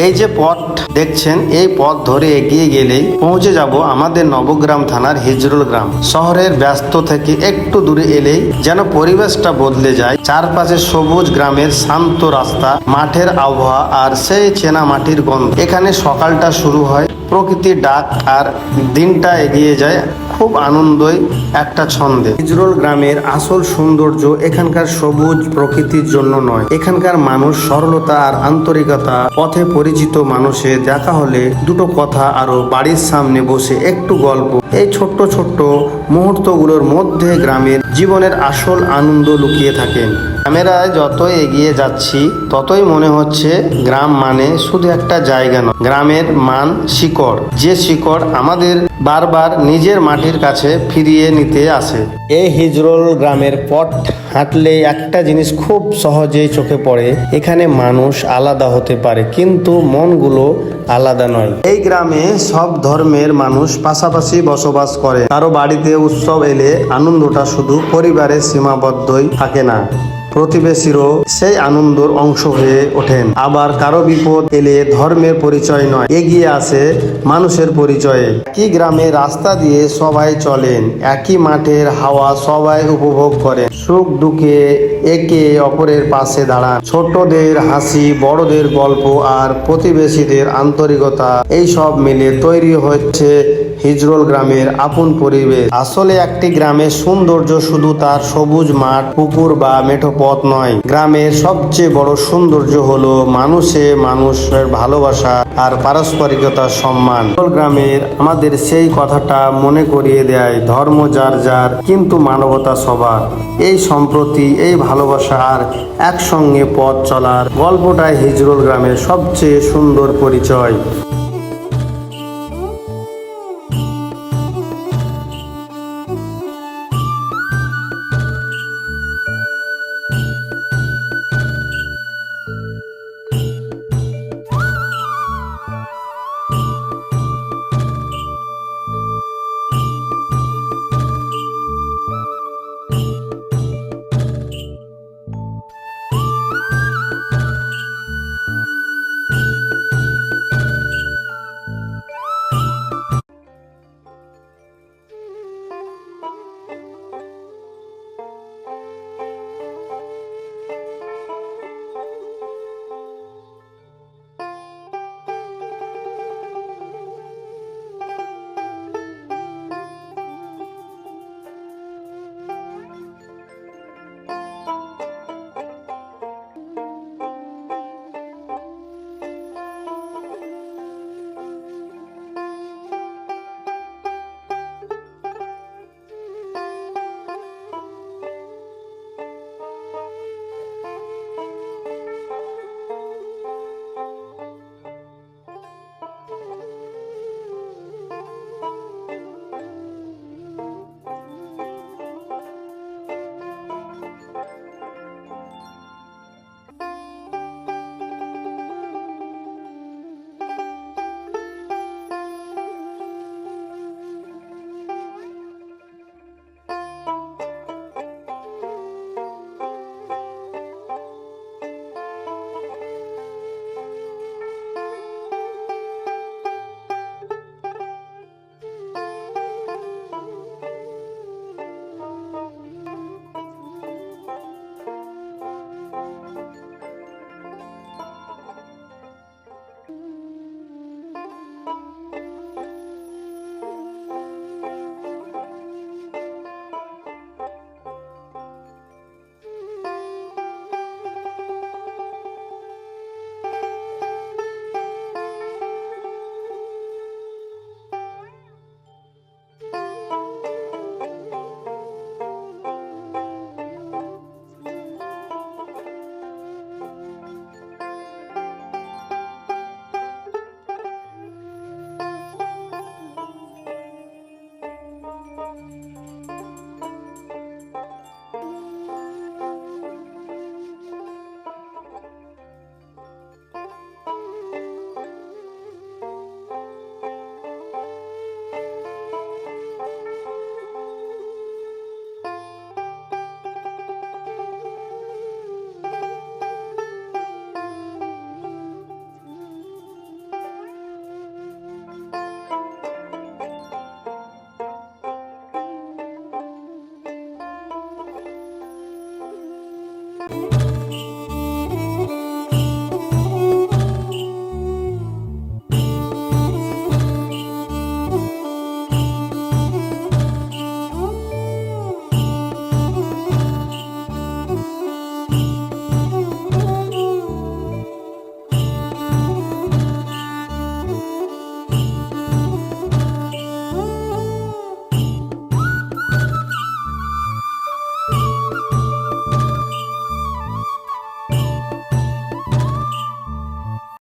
এই যে পথ দেখছেন, এই পথ ধরে এগিয়ে গেলেই পৌঁছে যাব আমাদের নবগ্রাম থানার হিজরুল গ্রাম। শহরের ব্যস্ত থেকে একটু দূরে এলেই যেন পরিবেশটা বদলে যায়। চারপাশে সবুজ, গ্রামের শান্ত রাস্তা, মাঠের আবহাওয়া আর সেই চেনা মাটির গন্ধ। এখানে সকালটা শুরু হয় প্রকৃতির ডাক আর দিনটা এগিয়ে যায় খুব আনন্দই একটা ছন্দে। হিজরুল গ্রামের আসল সৌন্দর্য এখানকার সবুজ প্রকৃতির জন্য নয়, এখানকার মানুষ, সরলতা আর আন্তরিকতা। পথে পরিচিত মানুষের দেখা হলে দুটো কথা, আরো বাড়ির সামনে বসে একটু গল্প। এই ছোট্ট ছোট্ট মুহূর্তগুলোর মধ্যে গ্রামের জীবনের আসল আনন্দ লুকিয়ে থাকেন। ক্যামেরায় যতই এগিয়ে যাচ্ছি ততই মনে হচ্ছে গ্রাম মানে শুধু একটা জায়গা নয়, গ্রামের মান শিকড়, যে শিকড় আমাদের বারবার নিজের মাটির কাছে ফিরিয়ে নিতে আসে। এই হিজরুল গ্রামের পথ হাঁটলে একটা জিনিস খুব সহজেই চোখে পড়ে, এখানে মানুষ আলাদা হতে পারে কিন্তু মনগুলো আলাদা নয়। এই গ্রামে সব ধর্মের মানুষ পাশাপাশি বসবাস করে। কারো বাড়িতে উৎসব এলে আনন্দটা শুধু পরিবারের সীমাবদ্ধই থাকে না, প্রতিবেশীরও সেই আনন্দের অংশ হয়ে ওঠেন। আবার কারো বিপদ এলে ধর্মের পরিচয় নয়, এগিয়ে আসে মানুষের পরিচয়ে। একই গ্রামে রাস্তা দিয়ে সবাই চলেন, একই মাঠের হাওয়া সবাই উপভোগ করেন, সুখ দুঃখে একে অপরের পাশে দাঁড়ান। ছোটদের হাসি, বড়দের গল্প আর প্রতিবেশীদের আন্তরিকতা, এই সব মিলে তৈরি হচ্ছে হিজরুল গ্রামের আপন পরিবেশ। আসলে একটি গ্রামের সৌন্দর্য শুধু তার সবুজ মাঠ, পুকুর বা মেঠো পথ নয়, গ্রামের সবচেয়ে বড় সৌন্দর্য হলো মানুষের ভালোবাসা আর পারস্পরিকতার সম্মান। হিজরুল গ্রামের আমাদের সেই কথাটা মনে করিয়ে দেয়, ধর্ম যার যার কিন্তু মানবতা সবার। এই সম্প্রতি, এই ভালোবাসা আর একসঙ্গে পথ চলার গল্পটাই হিজরুল গ্রামের সবচেয়ে সুন্দর পরিচয়।